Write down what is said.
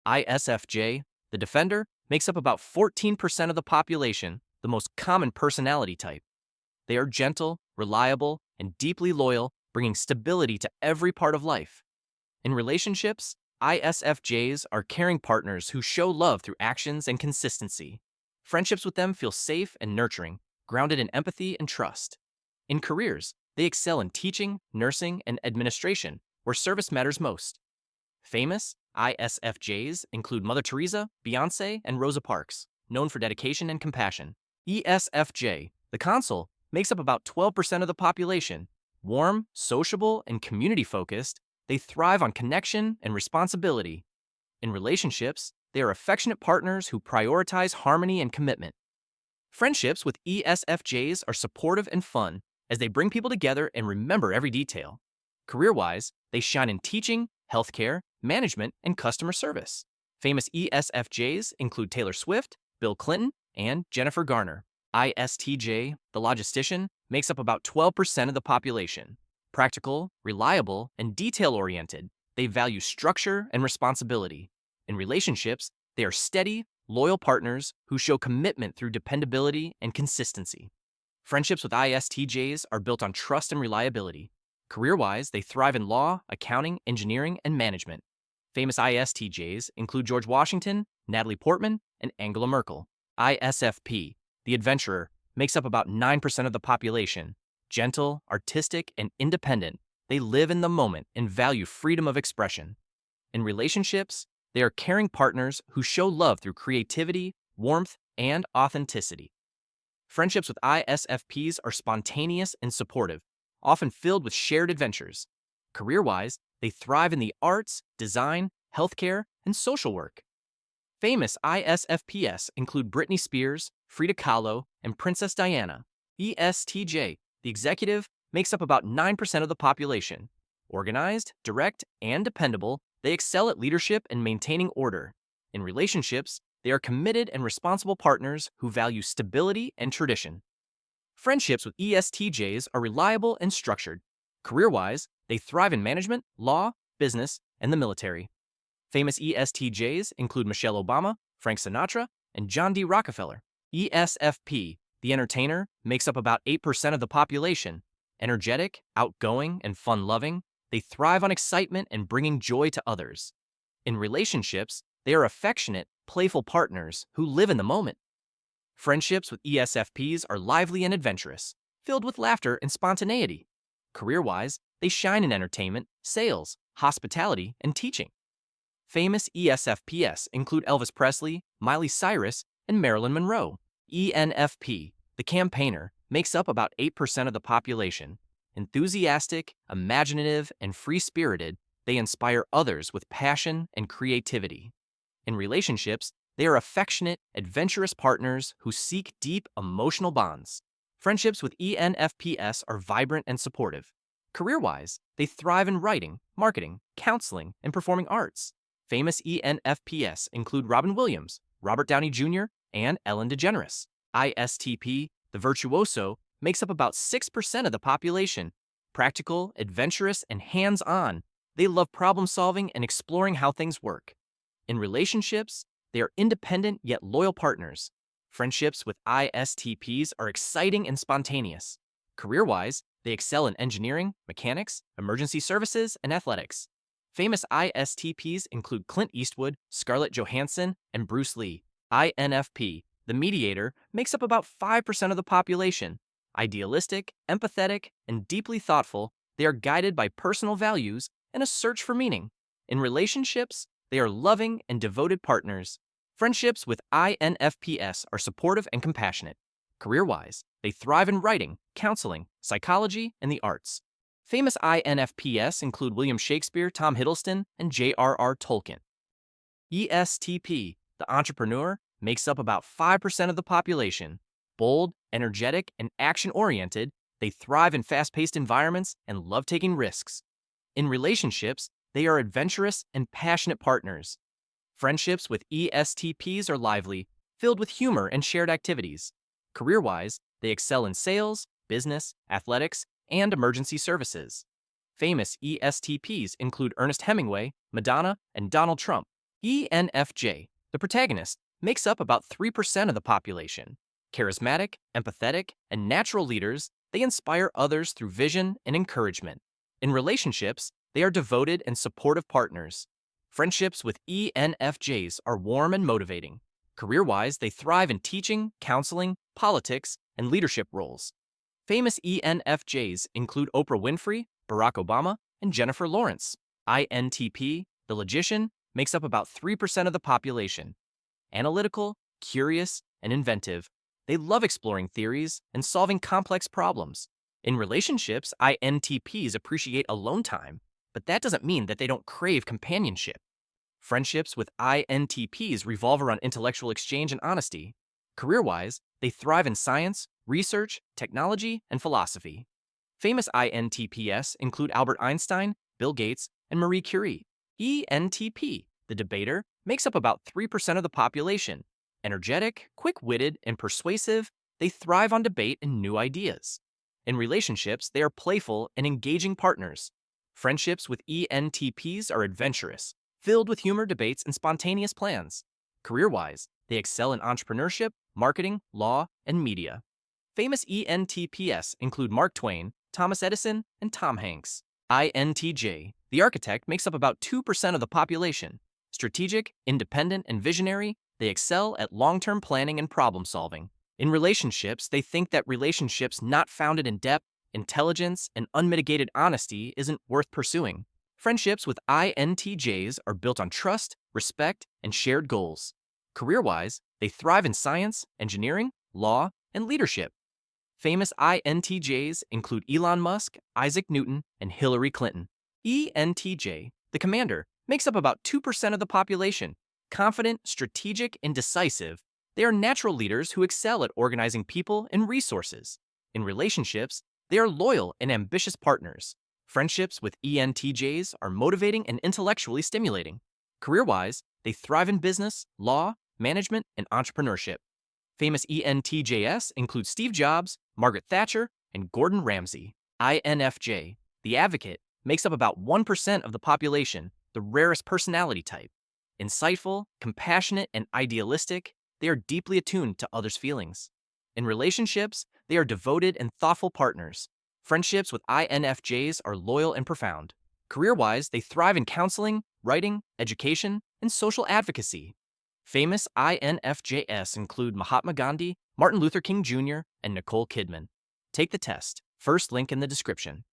ISFJ, the defender, makes up about 14% of the population, the most common personality type. They are gentle, reliable, and deeply loyal, bringing stability to every part of life. In relationships, ISFJs are caring partners who show love through actions and consistency. Friendships with them feel safe and nurturing, grounded in empathy and trust. In careers, they excel in teaching, nursing, and administration, where service matters most. Famous ISFJs include Mother Teresa, Beyoncé, and Rosa Parks, known for dedication and compassion. ESFJ, the consul, makes up about 12% of the population. Warm, sociable, and community-focused, they thrive on connection and responsibility. In relationships, they are affectionate partners who prioritize harmony and commitment. Friendships with ESFJs are supportive and fun as they bring people together and remember every detail. Career-wise, they shine in teaching, healthcare, management, and customer service. Famous ESFJs include Taylor Swift, Bill Clinton, and Jennifer Garner. ISTJ, the logistician, makes up about 12% of the population. Practical, reliable, and detail-oriented, they value structure and responsibility. In relationships, they are steady, loyal partners who show commitment through dependability and consistency. Friendships with ISTJs are built on trust and reliability. Career-wise, they thrive in law, accounting, engineering, and management. Famous ISTJs include George Washington, Natalie Portman, and Angela Merkel. ISFP, the adventurer, makes up about 9% of the population. Gentle, artistic, and independent, they live in the moment and value freedom of expression. In relationships, they are caring partners who show love through creativity, warmth, and authenticity. Friendships with ISFPs are spontaneous and supportive, often filled with shared adventures. Career-wise, they thrive in the arts, design, healthcare, and social work. Famous ISFPs include Britney Spears, Frida Kahlo, and Princess Diana. ESTJ, the executive, makes up about 9% of the population. Organized, direct, and dependable, they excel at leadership and maintaining order. In relationships, they are committed and responsible partners who value stability and tradition. Friendships with ESTJs are reliable and structured. Career-wise, they thrive in management, law, business, and the military. Famous ESTJs include Michelle Obama, Frank Sinatra, and John D. Rockefeller. ESFP, the entertainer, makes up about 8% of the population. Energetic, outgoing, and fun-loving, they thrive on excitement and bringing joy to others. In relationships, they are affectionate, playful partners who live in the moment. Friendships with ESFPs are lively and adventurous, filled with laughter and spontaneity. Career-wise, they shine in entertainment, sales, hospitality, and teaching. Famous ESFPs include Elvis Presley, Miley Cyrus, and Marilyn Monroe. ENFP, the campaigner, makes up about 8% of the population. Enthusiastic, imaginative, and free-spirited, they inspire others with passion and creativity. In relationships, they are affectionate, adventurous partners who seek deep emotional bonds. Friendships with ENFPs are vibrant and supportive. Career-wise, they thrive in writing, marketing, counseling, and performing arts. Famous ENFPs include Robin Williams, Robert Downey Jr., and Ellen DeGeneres. ISTP, the virtuoso, makes up about 6% of the population. Practical, adventurous, and hands-on, they love problem-solving and exploring how things work. In relationships, they are independent yet loyal partners. Friendships with ISTPs are exciting and spontaneous. Career-wise, they excel in engineering, mechanics, emergency services, and athletics. Famous ISTPs include Clint Eastwood, Scarlett Johansson, and Bruce Lee. INFP, the mediator, makes up about 5% of the population. Idealistic, empathetic, and deeply thoughtful, they are guided by personal values and a search for meaning. In relationships, they are loving and devoted partners. Friendships with INFPs are supportive and compassionate. Career-wise, they thrive in writing, counseling, psychology, and the arts. Famous INFPs include William Shakespeare, Tom Hiddleston, and J.R.R. Tolkien. ESTP, the entrepreneur, makes up about 5% of the population. Bold, energetic, and action-oriented, they thrive in fast-paced environments and love taking risks. In relationships, they are adventurous and passionate partners. Friendships with ESTPs are lively, filled with humor and shared activities. Career-wise, they excel in sales, business, athletics, and emergency services. Famous ESTPs include Ernest Hemingway, Madonna, and Donald Trump. ENFJ, the protagonist, makes up about 3% of the population. Charismatic, empathetic, and natural leaders, they inspire others through vision and encouragement. In relationships, they are devoted and supportive partners. Friendships with ENFJs are warm and motivating. Career-wise, they thrive in teaching, counseling, politics, and leadership roles. Famous ENFJs include Oprah Winfrey, Barack Obama, and Jennifer Lawrence. INTP, the logician, makes up about 3% of the population. Analytical, curious, and inventive, they love exploring theories and solving complex problems. In relationships, INTPs appreciate alone time, but that doesn't mean that they don't crave companionship. Friendships with INTPs revolve around intellectual exchange and honesty. Career-wise, they thrive in science, research, technology, and philosophy. Famous INTPs include Albert Einstein, Bill Gates, and Marie Curie. ENTP, the debater, makes up about 3% of the population. Energetic, quick-witted, and persuasive, they thrive on debate and new ideas. In relationships, they are playful and engaging partners. Friendships with ENTPs are adventurous, filled with humor, debates, and spontaneous plans. Career-wise, they excel in entrepreneurship, marketing, law, and media. Famous ENTPs include Mark Twain, Thomas Edison, and Tom Hanks. INTJ, the architect, makes up about 2% of the population. Strategic, independent, and visionary, they excel at long-term planning and problem-solving. In relationships, they think that relationships not founded in depth, intelligence, and unmitigated honesty isn't worth pursuing. Friendships with INTJs are built on trust, respect, and shared goals. Career-wise, they thrive in science, engineering, law, and leadership. Famous INTJs include Elon Musk, Isaac Newton, and Hillary Clinton. ENTJ, the commander, makes up about 2% of the population. Confident, strategic, and decisive, they are natural leaders who excel at organizing people and resources. In relationships, they are loyal and ambitious partners. Friendships with ENTJs are motivating and intellectually stimulating. Career-wise, they thrive in business, law, management, and entrepreneurship. Famous ENTJs include Steve Jobs, Margaret Thatcher, and Gordon Ramsay. INFJ, the advocate, makes up about 1% of the population, the rarest personality type. Insightful, compassionate, and idealistic, they are deeply attuned to others' feelings. In relationships, they are devoted and thoughtful partners. Friendships with INFJs are loyal and profound. Career-wise, they thrive in counseling, writing, education, and social advocacy. Famous INFJs include Mahatma Gandhi, Martin Luther King Jr., and Nicole Kidman. Take the test. First link in the description.